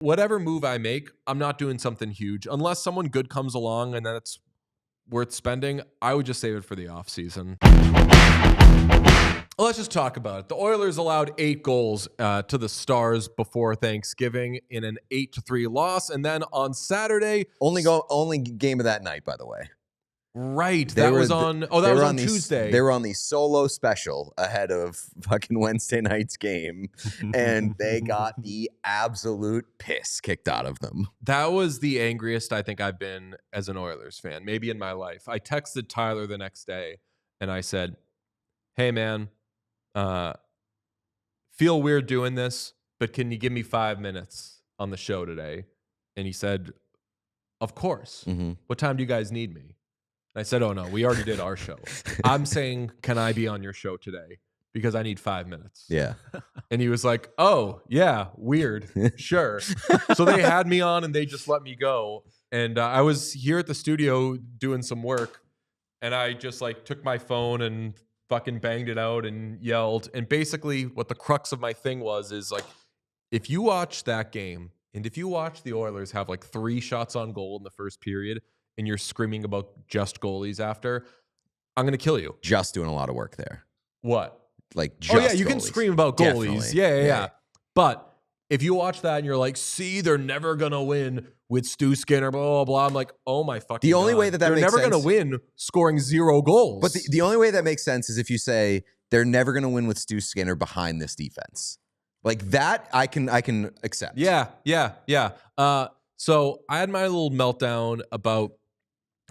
whatever move I make, I'm not doing something huge. Unless someone good comes along and that's worth spending, I would just save it for the offseason. Let's just talk about it. The Oilers allowed 8 goals to the Stars before Thanksgiving in an 8-3 loss. And then on Saturday... Only game of that night, by the way. Right. That was on Tuesday. They were on the solo special ahead of fucking Wednesday night's game, and they got the absolute piss kicked out of them. That was the angriest I think I've been as an Oilers fan, maybe in my life. I texted Tyler the next day, and I said, hey, man, feel weird doing this, but can you give me 5 minutes on the show today? And he said, of course. Mm-hmm. What time do you guys need me? And I said, oh, no, we already did our show. I'm saying, can I be on your show today? Because I need 5 minutes. Yeah. And he was like, oh, yeah, weird. Sure. So they had me on and they just let me go. And I was here at the studio doing some work. And I just like took my phone and fucking banged it out and yelled. And basically what the crux of my thing was is like, if you watch that game and if you watch the Oilers have like 3 shots on goal in the first period, and you're screaming about just goalies after, I'm going to kill you. Just doing a lot of work there. What? Like, just you goalies. can scream about goalies. Yeah. But if you watch that and you're like, see, they're never going to win with Stu Skinner, blah, blah, blah. I'm like, oh my fucking The only God. way that they're makes never sense. going to win scoring 0 goals. But the only way that makes sense is if you say they're never going to win with Stu Skinner behind this defense. Like that, I can accept. Yeah. So I had my little meltdown about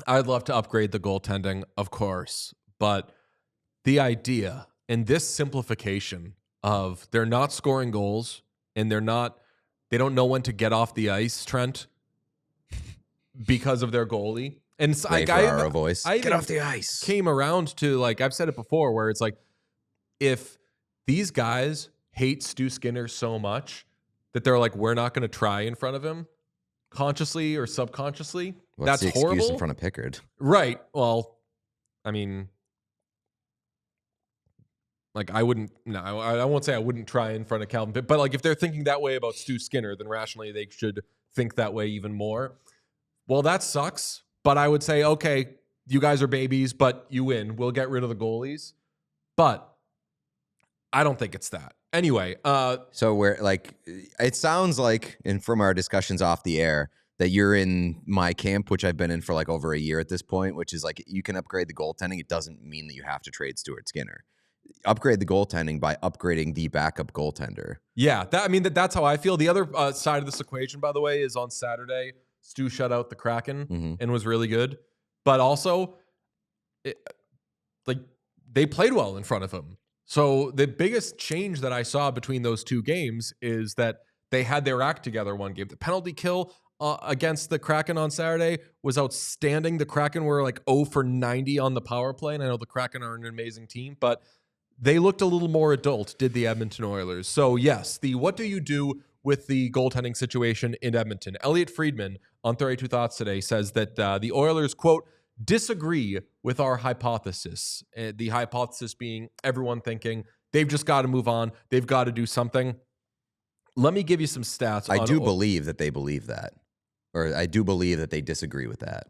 I'd love to upgrade the goaltending, of course, but the idea and this simplification of they're not scoring goals and they don't know when to get off the ice, Trent, because of their goalie. And so I get off the ice. Came around to like I've said it before, where it's like if these guys hate Stu Skinner so much that they're like, we're not going to try in front of him, consciously or subconsciously. What's that's the horrible. excuse in front of Pickard? Right. Well, I mean, like I won't say I wouldn't try in front of Calvin Pitt, but like if they're thinking that way about Stu Skinner, then rationally they should think that way even more. Well, that sucks. But I would say, okay, you guys are babies, but you win. We'll get rid of the goalies. But I don't think it's that. Anyway. So we're like, it sounds like, and from our discussions off the air, that you're in my camp, which I've been in for like over a year at this point, which is like, you can upgrade the goaltending. It doesn't mean that you have to trade Stuart Skinner. Upgrade the goaltending by upgrading the backup goaltender. Yeah, that's how I feel. The other side of this equation, by the way, is on Saturday, Stu shut out the Kraken and was really good. But also, they played well in front of him. So the biggest change that I saw between those two games is that they had their act together one game. The penalty kill against the Kraken on Saturday was outstanding. The Kraken were like 0 for 90 on the power play, and I know the Kraken are an amazing team, but they looked a little more adult, did the Edmonton Oilers. So yes, what do you do with the goaltending situation in Edmonton? Elliot Friedman on 32 Thoughts today says that the Oilers, quote, disagree with our hypothesis. The hypothesis being everyone thinking they've just got to move on. They've got to do something. Let me give you some stats. I do believe that they believe that. Or I do believe that they disagree with that.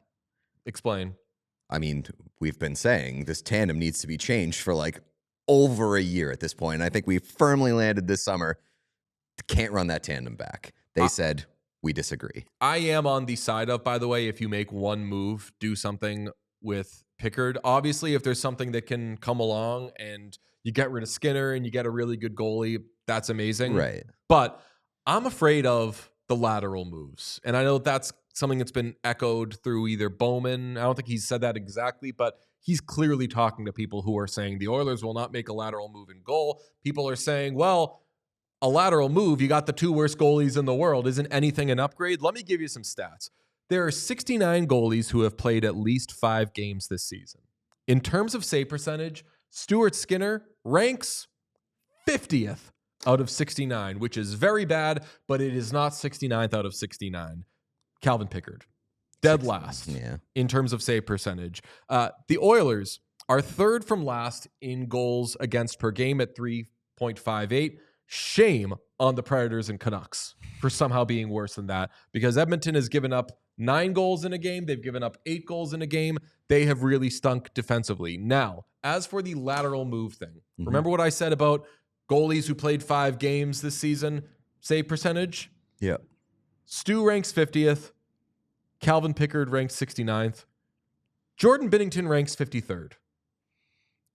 Explain. I mean, we've been saying this tandem needs to be changed for like over a year at this point. I think we firmly landed this summer. Can't run that tandem back. They said, we disagree. I am on the side of, by the way, if you make one move, do something with Pickard. Obviously, if there's something that can come along and you get rid of Skinner and you get a really good goalie, that's amazing. Right. But I'm afraid of the lateral moves. And I know that's something that's been echoed through either Bowman. I don't think he's said that exactly, but he's clearly talking to people who are saying the Oilers will not make a lateral move in goal. People are saying, well, a lateral move, you got the 2 worst goalies in the world. Isn't anything an upgrade? Let me give you some stats. There are 69 goalies who have played at least 5 games this season. In terms of save percentage, Stuart Skinner ranks 50th out of 69, which is very bad, but it is not 69th out of 69. Calvin Pickard, dead last in terms of save percentage. The Oilers are 3rd from last in goals against per game at 3.58. Shame on the Predators and Canucks for somehow being worse than that, because Edmonton has given up 9 goals in a game. They've given up 8 goals in a game. They have really stunk defensively. Now, as for the lateral move thing, remember what I said about goalies who played 5 games this season, save percentage? Yeah. Stu ranks 50th. Calvin Pickard ranks 69th. Jordan Binnington ranks 53rd.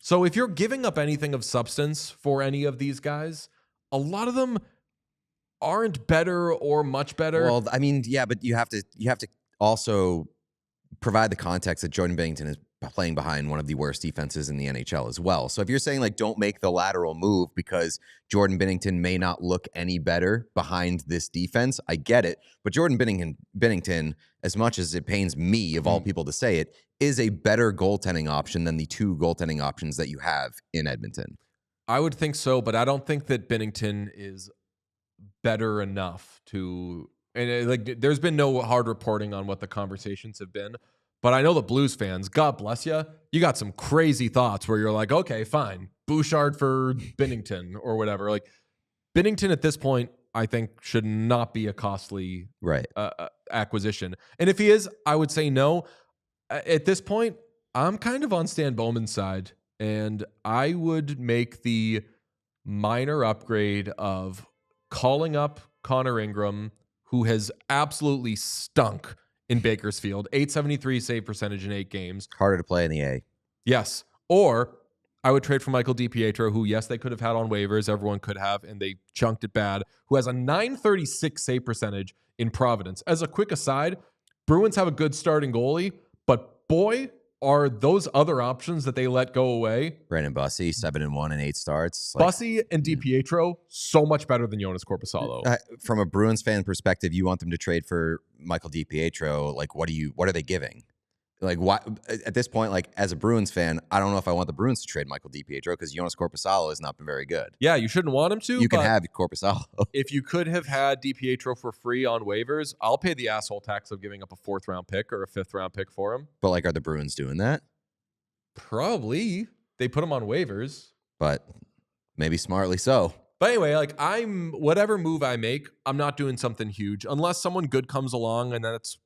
So if you're giving up anything of substance for any of these guys, a lot of them aren't better or much better. Well, I mean, yeah, but you have to also provide the context that Jordan Binnington is playing behind one of the worst defenses in the NHL as well. So if you're saying like don't make the lateral move because Jordan Binnington may not look any better behind this defense, I get it. But Jordan Binnington, as much as it pains me of all people to say it, is a better goaltending option than the 2 goaltending options that you have in Edmonton. I would think so, but I don't think that Binnington is better enough to, and like there's been no hard reporting on what the conversations have been, but I know the Blues fans, God bless you, you got some crazy thoughts where you're like, okay, fine, Bouchard for Binnington or whatever. Like Binnington at this point, I think should not be a costly acquisition. And if he is, I would say no. At this point, I'm kind of on Stan Bowman's side, and I would make the minor upgrade of calling up Connor Ingram, who has absolutely stunk in Bakersfield. 873 save percentage in 8 games. Harder to play in the A. Yes. Or I would trade for Michael DiPietro, who, yes, they could have had on waivers. Everyone could have, and they chunked it bad, who has a 936 save percentage in Providence. As a quick aside, Bruins have a good starting goalie, but boy, are those other options that they let go away. Brandon Bussey, 7-1 and 8 starts. Bussey and DiPietro, so much better than Jonas Corposalo. From a Bruins fan perspective, you want them to trade for Michael DiPietro. Like, what are they giving? Like, why at this point, like as a Bruins fan, I don't know if I want the Bruins to trade Michael DiPietro because Jonas Corposalo has not been very good. Yeah, you shouldn't want him to. You can have Corposalo. If you could have had DiPietro for free on waivers, I'll pay the asshole tax of giving up a 4th round pick or a 5th round pick for him. But like, are the Bruins doing that? Probably. They put him on waivers. But maybe smartly so. But anyway, like whatever move I make, I'm not doing something huge. Unless someone good comes along and that's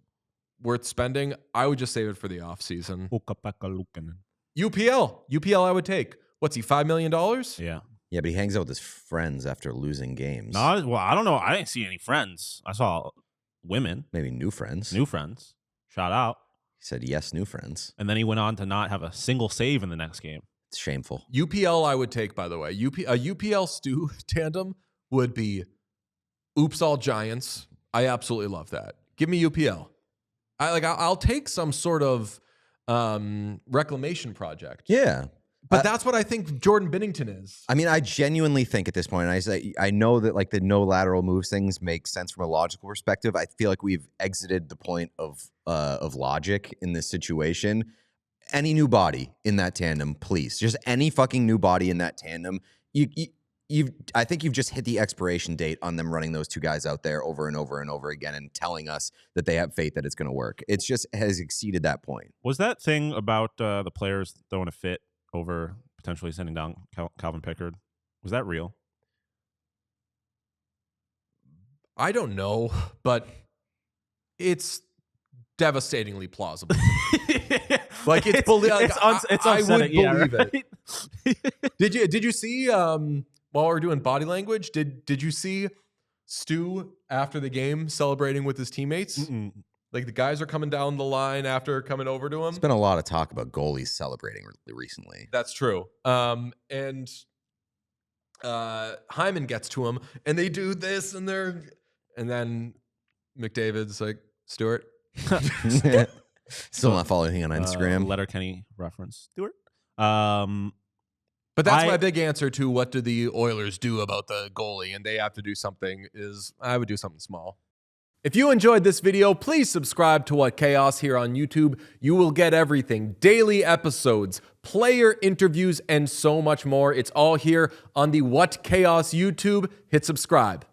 worth spending, I would just save it for the offseason. UPL I would take. What's he, $5 million? Yeah. Yeah, but he hangs out with his friends after losing games. No, well, I don't know. I didn't see any friends. I saw women. Maybe new friends. New friends. Shout out. He said, yes, new friends. And then he went on to not have a single save in the next game. It's shameful. UPL I would take, by the way. A UPL Stu tandem would be Oops All Giants. I absolutely love that. Give me UPL. I'll take some sort of reclamation project. Yeah. But that's what I think Jordan Binnington is. I mean, I genuinely think at this point, I know that like the no lateral moves things make sense from a logical perspective. I feel like we've exited the point of logic in this situation. Any new body in that tandem, please. Just any fucking new body in that tandem. I think you've just hit the expiration date on them running those 2 guys out there over and over and over again and telling us that they have faith that it's going to work. It's just has exceeded that point. Was that thing about the players throwing a fit over potentially sending down Calvin Pickard, was that real? I don't know, but it's devastatingly plausible. Like it's I would believe it. Did you see while we're doing body language, did you see Stu after the game celebrating with his teammates? Mm-mm. Like the guys are coming down the line after coming over to him. There's been a lot of talk about goalies celebrating recently. That's true. And Hyman gets to him and they do this and then McDavid's like, Stuart. Still not following on Instagram. Letterkenny reference. Stuart. But that's my big answer to what do the Oilers do about the goalie and they have to do something is I would do something small. If you enjoyed this video, please subscribe to What Chaos here on YouTube. You will get everything, daily episodes, player interviews, and so much more. It's all here on the What Chaos YouTube. Hit subscribe.